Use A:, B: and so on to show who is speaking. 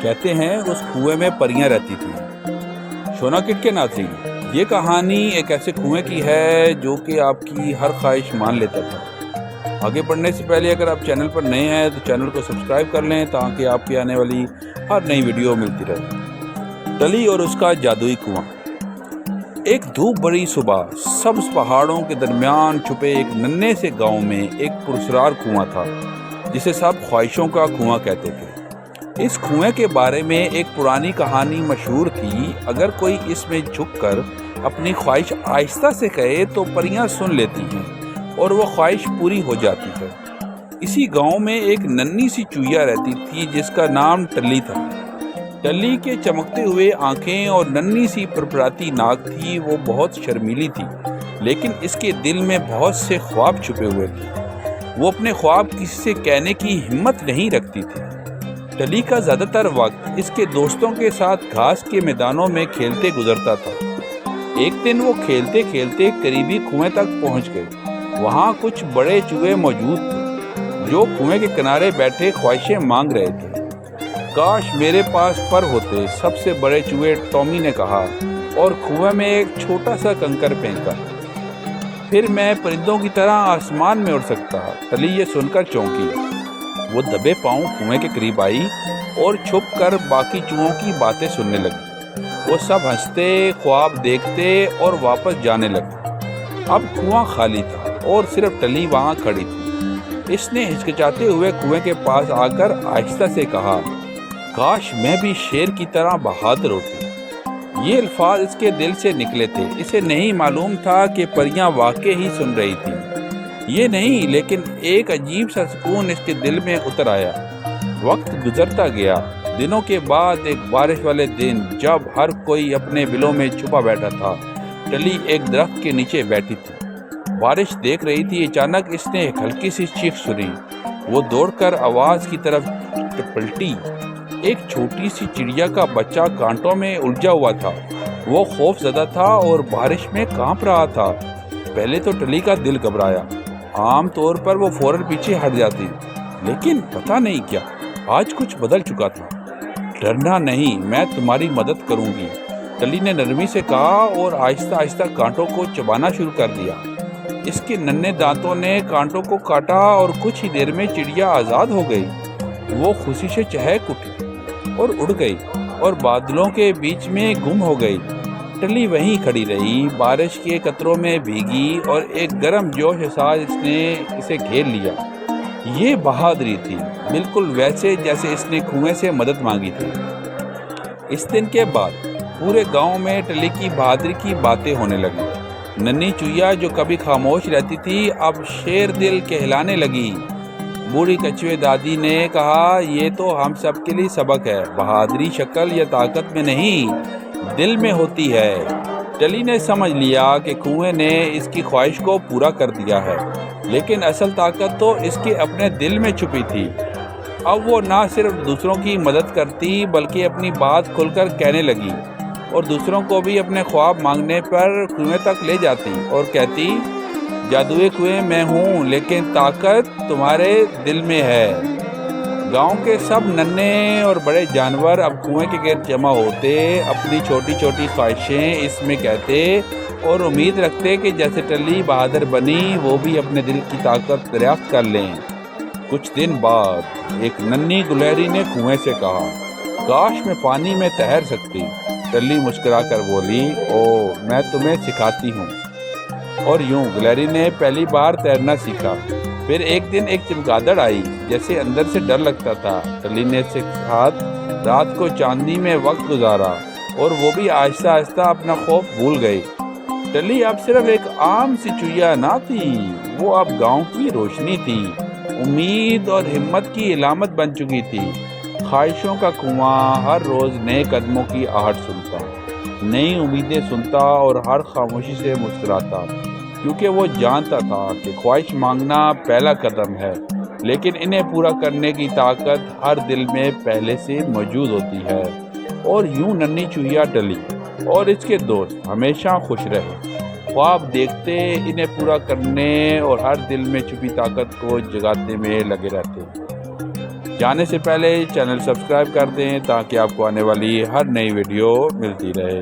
A: کہتے ہیں اس کنویں میں پریاں رہتی تھیں۔ شونا کٹ کے ناظرین، یہ کہانی ایک ایسے کنویں کی ہے جو کہ آپ کی ہر خواہش مان لیتا تھا۔ آگے بڑھنے سے پہلے اگر آپ چینل پر نئے ہیں تو چینل کو سبسکرائب کر لیں تاکہ آپ کی آنے والی ہر نئی ویڈیو ملتی رہے۔ ٹلی اور اس کا جادوئی کنواں۔ ایک دھوپ بڑی صبح سبز پہاڑوں کے درمیان چھپے ایک ننھے سے گاؤں میں ایک پراسرار کنواں تھا جسے سب خواہشوں کا کنواں کہتے تھے۔ اس کنویں کے بارے میں ایک پرانی کہانی مشہور تھی۔ اگر کوئی اس میں جھک کر اپنی خواہش آہستہ سے کہے تو پریاں سن لیتی ہیں اور وہ خواہش پوری ہو جاتی ہے۔ اسی گاؤں میں ایک ننھی سی چوہیا رہتی تھی جس کا نام ٹلی تھا۔ ٹلی کے چمکتے ہوئے آنکھیں اور ننھی سی پرپراتی ناک تھی۔ وہ بہت شرمیلی تھی لیکن اس کے دل میں بہت سے خواب چھپے ہوئے تھے۔ وہ اپنے خواب کسی سے کہنے کی ہمت نہیں رکھتی تھی۔ ٹلی کا زیادہ تر وقت اس کے دوستوں کے ساتھ گھاس کے میدانوں میں کھیلتے گزرتا تھا۔ ایک دن وہ کھیلتے کھیلتے قریبی کنویں تک پہنچ گئے۔ وہاں کچھ بڑے چوہے موجود تھے جو کنویں کے کنارے بیٹھے خواہشیں مانگ رہے تھے۔ کاش میرے پاس پر ہوتے، سب سے بڑے چوہے ٹامی نے کہا اور کنویں میں ایک چھوٹا سا کنکر پھینکا۔ پھر میں پرندوں کی طرح آسمان میں اڑ سکتا۔ ٹلی یہ سن کر چونکی۔ وہ دبے پاؤں کنویں کے قریب آئی اور چھپ کر باقی چوہوں کی باتیں سننے لگی۔ وہ سب ہنستے، خواب دیکھتے اور واپس جانے لگے۔ اب کنواں خالی تھا اور صرف ٹلی وہاں کھڑی تھی۔ اس نے ہچکچاتے ہوئے کنویں کے پاس آ کر آہستہ سے کہا، کاش میں بھی شیر کی طرح بہادر ہوتی۔ یہ الفاظ اس کے دل سے نکلے تھے۔ اسے نہیں معلوم تھا کہ پریاں واقعی ہی سن رہی تھیں۔ یہ نہیں، لیکن ایک عجیب سا سکون اس کے دل میں اتر آیا۔ وقت گزرتا گیا۔ دنوں کے بعد ایک بارش والے دن جب ہر کوئی اپنے بلوں میں چھپا بیٹھا تھا، ٹلی ایک درخت کے نیچے بیٹھی تھی۔ بارش دیکھ رہی تھی۔ اچانک اس نے ایک ہلکی سی چیخ سنی۔ وہ دوڑ کر آواز کی طرف پلٹی۔ ایک چھوٹی سی چڑیا کا بچہ کانٹوں میں الجھا ہوا تھا۔ وہ خوف زدہ تھا اور بارش میں کانپ رہا تھا۔ پہلے تو ٹلی کا دل گھبرایا۔ عام طور پر وہ فوراً پیچھے ہٹ جاتی، لیکن پتہ نہیں کیا آج کچھ بدل چکا تھا۔ ڈرنا نہیں، میں تمہاری مدد کروں گی، ٹلی نے نرمی سے کہا اور آہستہ آہستہ کانٹوں کو چبانا شروع کر دیا۔ اس کے ننھے دانتوں نے کانٹوں کو کاٹا اور کچھ ہی دیر میں چڑیا آزاد ہو گئی۔ وہ خوشی سے چہک اٹھی اور اڑ گئی اور بادلوں کے بیچ میں گم ہو گئی۔ ٹلی وہیں کھڑی رہی، بارش کے قطروں میں بھیگی اور ایک گرم جوش احساس اس نے اسے گھیر لیا۔ یہ بہادری تھی، بالکل ویسے جیسے اس نے کنویں سے مدد مانگی تھی۔ اس دن کے بعد پورے گاؤں میں ٹلی کی بہادری کی باتیں ہونے لگی۔ ننھی چوہیا جو کبھی خاموش رہتی تھی اب شیر دل کہلانے لگی۔ بوڑھی کچھوے دادی نے کہا، یہ تو ہم سب کے لیے سبق ہے، بہادری شکل یا طاقت میں نہیں، دل میں ہوتی ہے۔ ٹلی نے سمجھ لیا کہ کنویں نے اس کی خواہش کو پورا کر دیا ہے، لیکن اصل طاقت تو اس کے اپنے دل میں چھپی تھی۔ اب وہ نہ صرف دوسروں کی مدد کرتی بلکہ اپنی بات کھل کر کہنے لگی اور دوسروں کو بھی اپنے خواب مانگنے پر کنویں تک لے جاتی اور کہتی، جادوئی کنویں میں ہوں لیکن طاقت تمہارے دل میں ہے۔ گاؤں کے سب ننھے اور بڑے جانور اب کنویں کے گرد جمع ہوتے، اپنی چھوٹی چھوٹی خواہشیں اس میں کہتے اور امید رکھتے کہ جیسے ٹلی بہادر بنی وہ بھی اپنے دل کی طاقت دریافت کر لیں۔ کچھ دن بعد ایک ننھی گلہری نے کنویں سے کہا، کاش میں پانی میں تیر سکتی۔ ٹلی مسکرا کر بولی، او میں تمہیں سکھاتی ہوں۔ اور یوں گلہری نے پہلی بار تیرنا سیکھا۔ پھر ایک دن ایک چمگادڑ آئی جیسے اندر سے ڈر لگتا تھا۔ ٹلی نے اس کے ساتھ رات کو چاندنی میں وقت گزارا اور وہ بھی آہستہ آہستہ اپنا خوف بھول گئی۔ ٹلی اب صرف ایک عام سی چوہیا نہ تھی، وہ اب گاؤں کی روشنی تھی، امید اور ہمت کی علامت بن چکی تھی۔ خواہشوں کا کنواں ہر روز نئے قدموں کی آہٹ سنتا، نئی امیدیں سنتا اور ہر خاموشی سے مسکراتا، کیونکہ وہ جانتا تھا کہ خواہش مانگنا پہلا قدم ہے، لیکن انہیں پورا کرنے کی طاقت ہر دل میں پہلے سے موجود ہوتی ہے۔ اور یوں ننھی چوہیا ٹلی اور اس کے دوست ہمیشہ خوش رہے، خواب دیکھتے، انہیں پورا کرنے اور ہر دل میں چھپی طاقت کو جگاتے میں لگے رہتے۔ جانے سے پہلے چینل سبسکرائب کر دیں تاکہ آپ کو آنے والی ہر نئی ویڈیو ملتی رہے۔